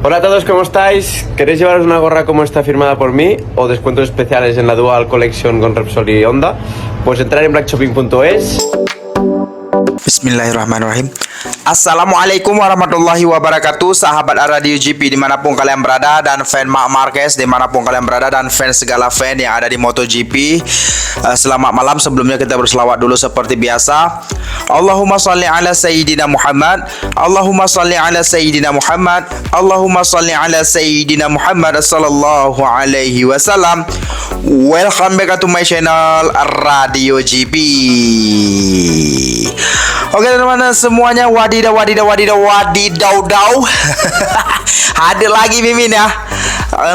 Hola a todos, ¿cómo estáis? ¿Queréis llevaros una gorra como esta firmada por mí o descuentos especiales en la Dual Collection con Repsol y Honda? Pues entrar en blackshopping.es. Bismillahirrahmanirrahim. Assalamualaikum warahmatullahi wabarakatuh. Sahabat Radio GP dimanapun kalian berada, dan fan Marc Marquez dimanapun kalian berada, dan fans segala fan yang ada di MotoGP. Selamat malam. Sebelumnya kita berselawat dulu seperti biasa. Allahumma salli ala Sayyidina Muhammad, Allahumma salli ala Sayyidina Muhammad, Allahumma salli ala Sayyidina Muhammad sallallahu alaihi wasallam. Welcome back to my channel Radio GP. Oke teman-teman semuanya, wadidaw hadir lagi Mimin ya.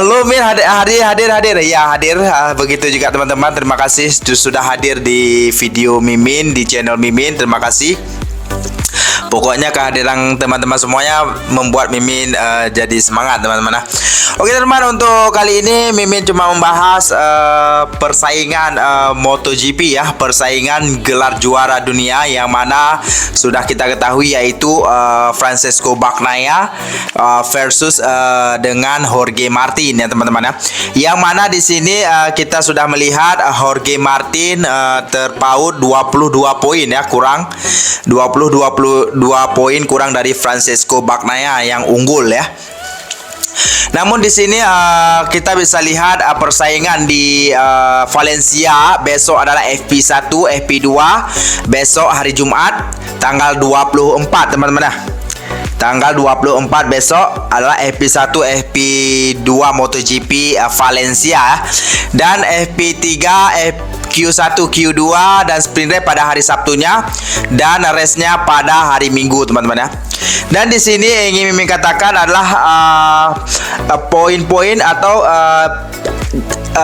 Lu Min hadir ya, hadir. Begitu juga teman-teman, terima kasih sudah hadir di video Mimin, di channel Mimin. Terima kasih. Pokoknya kehadiran teman-teman semuanya membuat Mimin jadi semangat teman-teman. Oke teman-teman, untuk kali ini Mimin cuma membahas persaingan MotoGP ya, persaingan gelar juara dunia yang mana sudah kita ketahui, yaitu Francesco Bagnaia versus dengan Jorge Martin ya teman-teman ya. Yang mana di sini kita sudah melihat Jorge Martin terpaut 22 poin ya, kurang 22 poin kurang dari Francesco Bagnaia yang unggul ya. Namun di sini kita bisa lihat persaingan di Valencia besok adalah FP1, FP2 besok hari Jumat tanggal 24 teman-teman ya. Tanggal 24 besok adalah FP1, FP2 MotoGP Valencia, dan FP3, Q1, Q2 dan sprint race pada hari Sabtunya, dan race-nya pada hari Minggu teman-teman ya. Dan di sini ingin Mimin katakan adalah poin-poin atau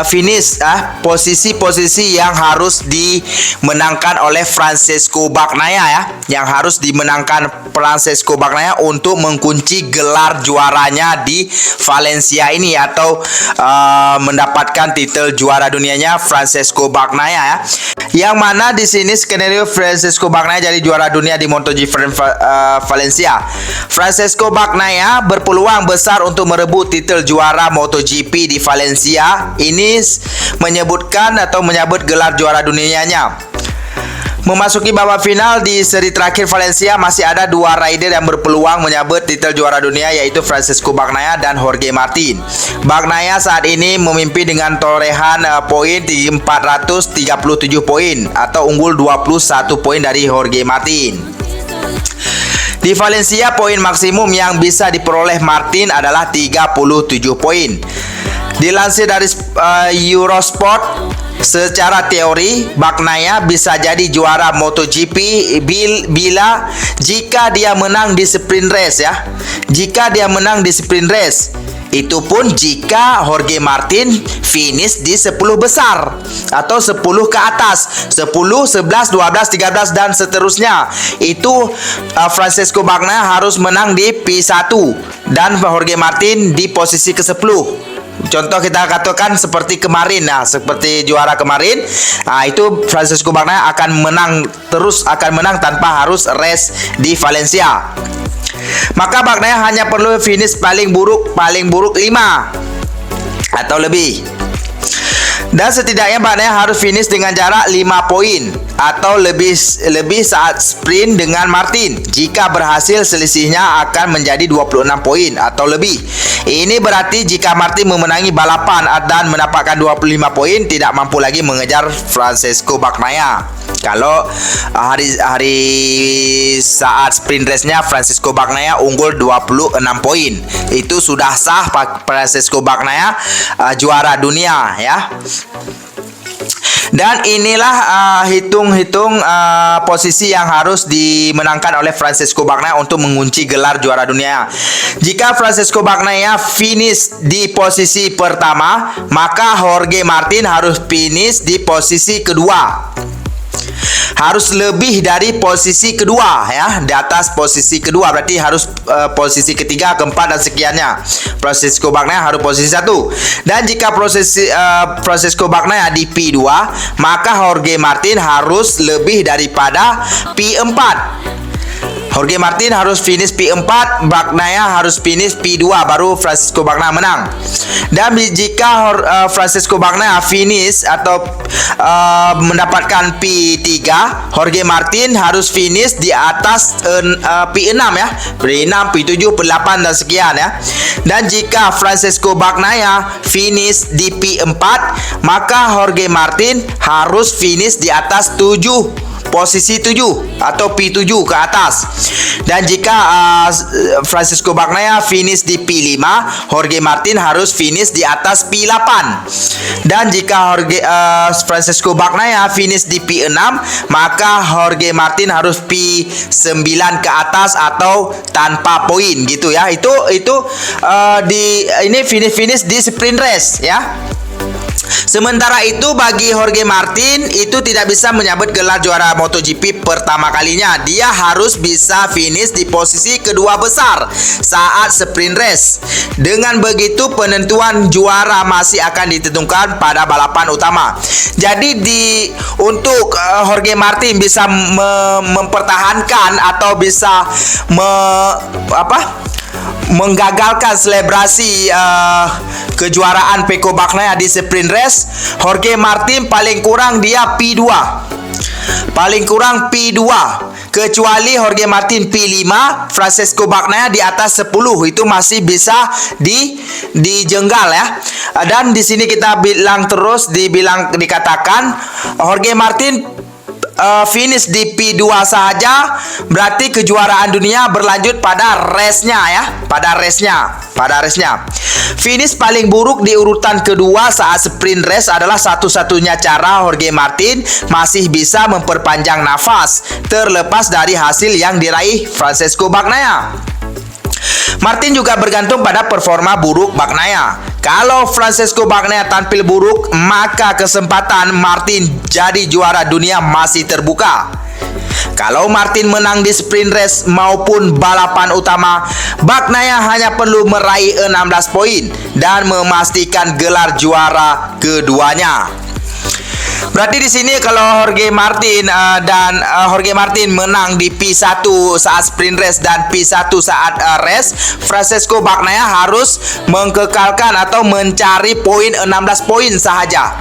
finish posisi-posisi yang harus dimenangkan oleh Francesco Bagnaia ya, yang harus dimenangkan Francesco Bagnaia untuk mengunci gelar juaranya di Valencia ini, atau mendapatkan titel juara dunianya Francesco Bagnaia ya. Yang mana di sini skenario Francesco Bagnaia jadi juara dunia di MotoGP Valencia. Francesco Bagnaia berpeluang besar untuk merebut titel juara MotoGP di Valencia. Ini menyebutkan atau menyabut gelar juara dunianya. Memasuki babak final di seri terakhir Valencia, masih ada dua rider yang berpeluang menyabet titel juara dunia, yaitu Francesco Bagnaia dan Jorge Martin. Bagnaia saat ini memimpin dengan torehan poin 437 poin atau unggul 21 poin dari Jorge Martin. Di Valencia, poin maksimum yang bisa diperoleh Martin adalah 37 poin. Dilansir dari Eurosport, secara teori Bagnaia bisa jadi juara MotoGP bila jika dia menang di sprint race ya. Jika dia menang di sprint race, itu pun jika Jorge Martin finish di 10 besar atau 10 ke atas, 10, 11, 12, 13 dan seterusnya. Itu Francesco Bagnaia harus menang di P1 dan Jorge Martin di posisi ke-10. Contoh kita katakan seperti kemarin, seperti juara kemarin, itu Francesco Bagnaia akan menang tanpa harus race di Valencia. Maka Bagnaia hanya perlu finish paling buruk 5 atau lebih. Dan setidaknya Bagnaia harus finish dengan jarak 5 poin atau lebih saat sprint dengan Martin. Jika berhasil, selisihnya akan menjadi 26 poin atau lebih. Ini berarti jika Martin memenangi balapan dan mendapatkan 25 poin, tidak mampu lagi mengejar Francesco Bagnaia. Kalau hari saat sprint race-nya Francesco Bagnaia unggul 26 poin, itu sudah sah Francesco Bagnaia juara dunia ya. Dan inilah hitung-hitung posisi yang harus dimenangkan oleh Francesco Bagnaia untuk mengunci gelar juara dunia. Jika Francesco Bagnaia finish di posisi pertama, maka Jorge Martin harus finish di posisi kedua. Harus lebih dari posisi kedua ya, di atas posisi kedua, berarti harus posisi ketiga, keempat dan sekiannya. Francesco Bagnaia harus posisi 1. Dan jika Francesco Bagnaia di P2, maka Jorge Martin harus lebih daripada P4. Jorge Martin harus finish P4, Bagnaia harus finish P2, baru Francisco Bagnaia menang. Dan jika Francisco Bagnaia finish atau mendapatkan P3, Jorge Martin harus finish di atas P6 ya, P6, P7, P8 dan sekian ya. Dan jika Francisco Bagnaia finish di P4, maka Jorge Martin harus finish di atas 7, posisi 7 atau P7 ke atas. Dan jika Francisco Bagnaia finish di P5, Jorge Martin harus finish di atas P8. Dan jika Francisco Bagnaia finish di P6, maka Jorge Martin harus P9 ke atas atau tanpa poin gitu ya. Itu ini finish di sprint race ya. Sementara itu bagi Jorge Martin itu tidak bisa menyabet gelar juara MotoGP pertama kalinya. Dia harus bisa finish di posisi kedua besar saat sprint race. Dengan begitu penentuan juara masih akan ditentukan pada balapan utama. Jadi untuk Jorge Martin bisa mempertahankan atau bisa menggagalkan selebrasi kejuaraan Pecco Bagnaia di sprint race, Jorge Martin paling kurang dia P2. Paling kurang P2. Kecuali Jorge Martin P5, Francisco Bagnaia di atas 10, itu masih bisa dijenggal ya. Dan di sini kita dikatakan Jorge Martin finish di P2 saja, berarti kejuaraan dunia berlanjut pada race-nya ya, pada race-nya. Finish paling buruk di urutan kedua saat sprint race adalah satu-satunya cara Jorge Martin masih bisa memperpanjang nafas terlepas dari hasil yang diraih Francisco Bagnaia. Martin juga bergantung pada performa buruk Bagnaia. Kalau Francisco Bagnaia tampil buruk, maka kesempatan Martin jadi juara dunia masih terbuka. Kalau Martin menang di sprint race maupun balapan utama, Bagnaia hanya perlu meraih 16 poin dan memastikan gelar juara keduanya. Berarti di sini kalau Jorge Martin Jorge Martin menang di P1 saat sprint race dan P1 saat race, Francisco Bagnaia harus mengkekalkan atau mencari poin 16 poin sahaja.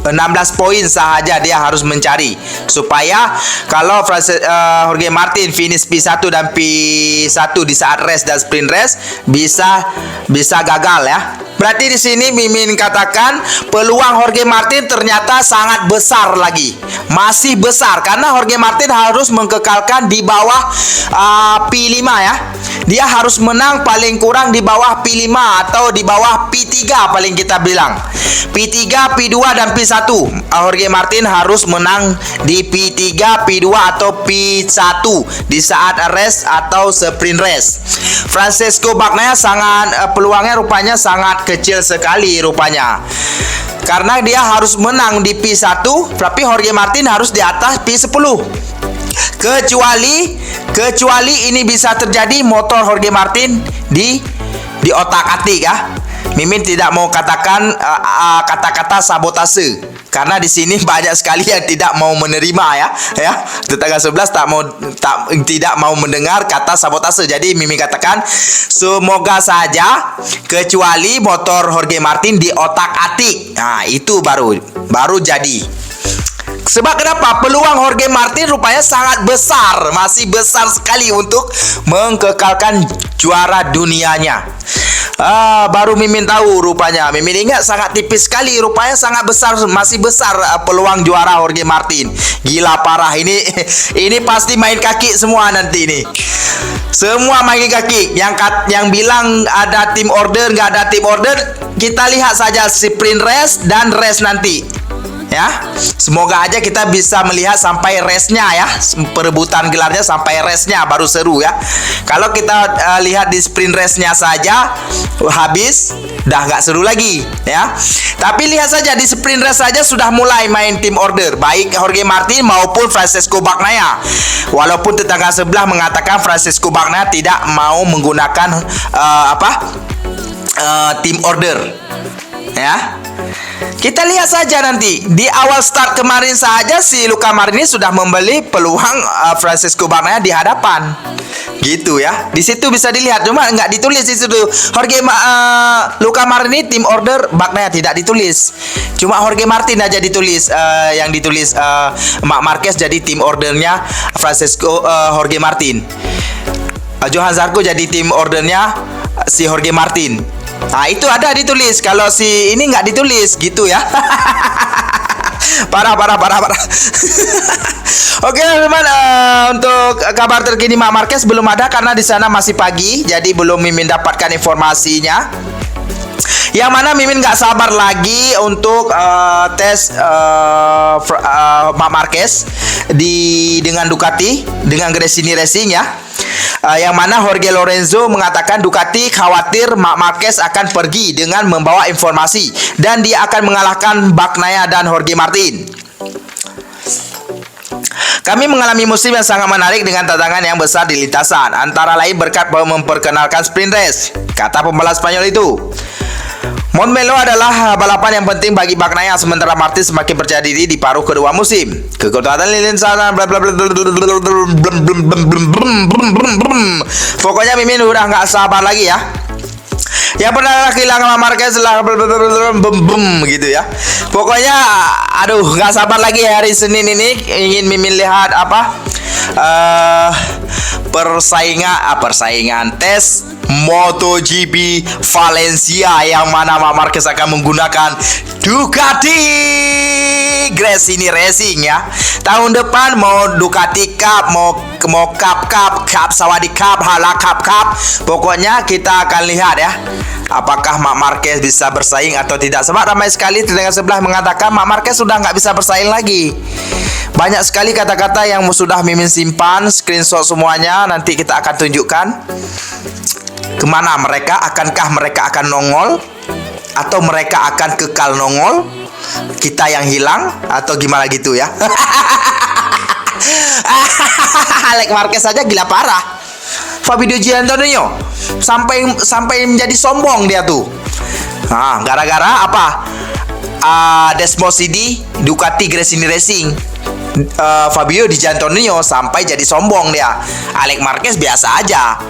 16 poin sahaja dia harus mencari supaya kalau Jorge Martin finish P1 dan P1 di saat race dan sprint race bisa gagal ya. Berarti di sini Mimin katakan peluang Jorge Martin ternyata sangat besar lagi. Masih besar karena Jorge Martin harus mengkekalkan di bawah P5 ya. Dia harus menang paling kurang di bawah P5 atau di bawah P3 paling kita bilang. P3, P2 dan P1. Jorge Martin harus menang di P3, P2 atau P1 di saat race atau sprint race. Francisco Bagnaia peluangnya rupanya sangat kecil sekali rupanya. Karena dia harus menang di P1, tapi Jorge Martin harus di atas P10. Kecuali ini bisa terjadi motor Jorge Martin di otak-atik ya. Mimin tidak mau katakan kata-kata sabotase karena di sini banyak sekali yang tidak mau menerima ya. Tetangga 11 tidak mau mendengar kata sabotase. Jadi Mimin katakan semoga saja kecuali motor Jorge Martin di otak-atik. Nah, itu baru jadi. Sebab kenapa? Peluang Jorge Martin rupanya sangat besar, masih besar sekali untuk mengkekalkan juara dunianya. Baru Mimin tahu rupanya. Mimin ingat sangat tipis sekali, rupanya sangat besar, masih besar peluang juara Jorge Martin. Gila parah ini pasti main kaki semua nanti ini. Semua main kaki. Yang bilang ada tim order, nggak ada tim order, kita lihat saja sprint race dan race nanti. Ya, semoga aja kita bisa melihat sampai race-nya ya, perebutan gelarnya sampai race-nya baru seru ya. Kalau kita lihat di sprint race-nya saja habis, udah nggak seru lagi ya. Tapi lihat saja di sprint race saja sudah mulai main tim order, baik Jorge Martin maupun Francisco Bagnaia. Walaupun tetangga sebelah mengatakan Francisco Bagnaia tidak mau menggunakan tim order ya. Kita lihat saja nanti di awal start kemarin saja si Luca Marini sudah membeli peluang Francisco Bagnaia di hadapan. Gitu ya. Di situ bisa dilihat, cuma nggak ditulis di situ. Luca Marini tim order Bagnaia tidak ditulis. Cuma Jorge Martin aja ditulis, yang ditulis Marc Marquez jadi tim ordernya Jorge Martin. Johan Zarco jadi tim ordernya si Jorge Martin. Nah, itu ada ditulis. Kalau si ini nggak ditulis gitu ya. Parah. Oke teman-teman, untuk kabar terkini Marc Marquez belum ada karena di sana masih pagi, jadi belum Mimin dapatkan informasinya. Yang mana Mimin nggak sabar lagi untuk tes Marc Marquez dengan Ducati, dengan Gresini Racing ya. Yang mana Jorge Lorenzo mengatakan Ducati khawatir Marc Marquez akan pergi dengan membawa informasi dan dia akan mengalahkan Bagnaia dan Jorge Martin. Kami mengalami musim yang sangat menarik dengan tantangan yang besar di lintasan, antara lain berkat memperkenalkan sprint race, kata pembalap Spanyol itu. Montmeló adalah balapan yang penting bagi Bagnaia, sementara Martin semakin percaya diri di paruh kedua musim. Kekuatan lintasan pokoknya Mimin udah nggak sabar lagi ya. Yang pernah kehilangan Marc Marquez lah gitu ya. Pokoknya aduh nggak sabar lagi hari Senin ini ingin Mimin lihat persaingan tes MotoGP Valencia, yang mana Marc Marquez akan menggunakan Ducati Gresini Racing ya. Tahun depan mau Ducati Cup, mau Cup, Sawadee Cup, Hala Cup. Pokoknya kita akan lihat ya, apakah Marc Marquez bisa bersaing atau tidak. Sebab ramai sekali tetangga sebelah mengatakan Marc Marquez sudah nggak bisa bersaing lagi. Banyak sekali kata-kata yang sudah Mimin simpan, screenshot semuanya. Nanti kita akan tunjukkan kemana mereka. Akankah mereka akan nongol, atau mereka akan kekal nongol, kita yang hilang, atau gimana gitu ya. Alex Marquez saja gila parah. Fabio Giannantonio sampai menjadi sombong dia tuh. Nah, gara-gara apa? Desmosidi Ducati Gresini Racing. Fabio Di Giannantonio sampai jadi sombong dia. Alex Marquez biasa aja.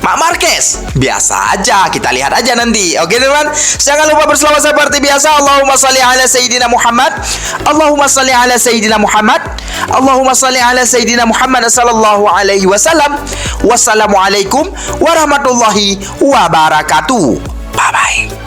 Marc Marquez biasa aja. Kita lihat aja nanti. Oke teman, jangan lupa berselawat seperti biasa. Allahumma salli ala Sayyidina Muhammad. Allahumma salli ala Sayyidina Muhammad. Allahumma salli ala Sayyidina Muhammad sallallahu alaihi wasallam. Wassalamualaikum warahmatullahi wabarakatuh. Bye bye.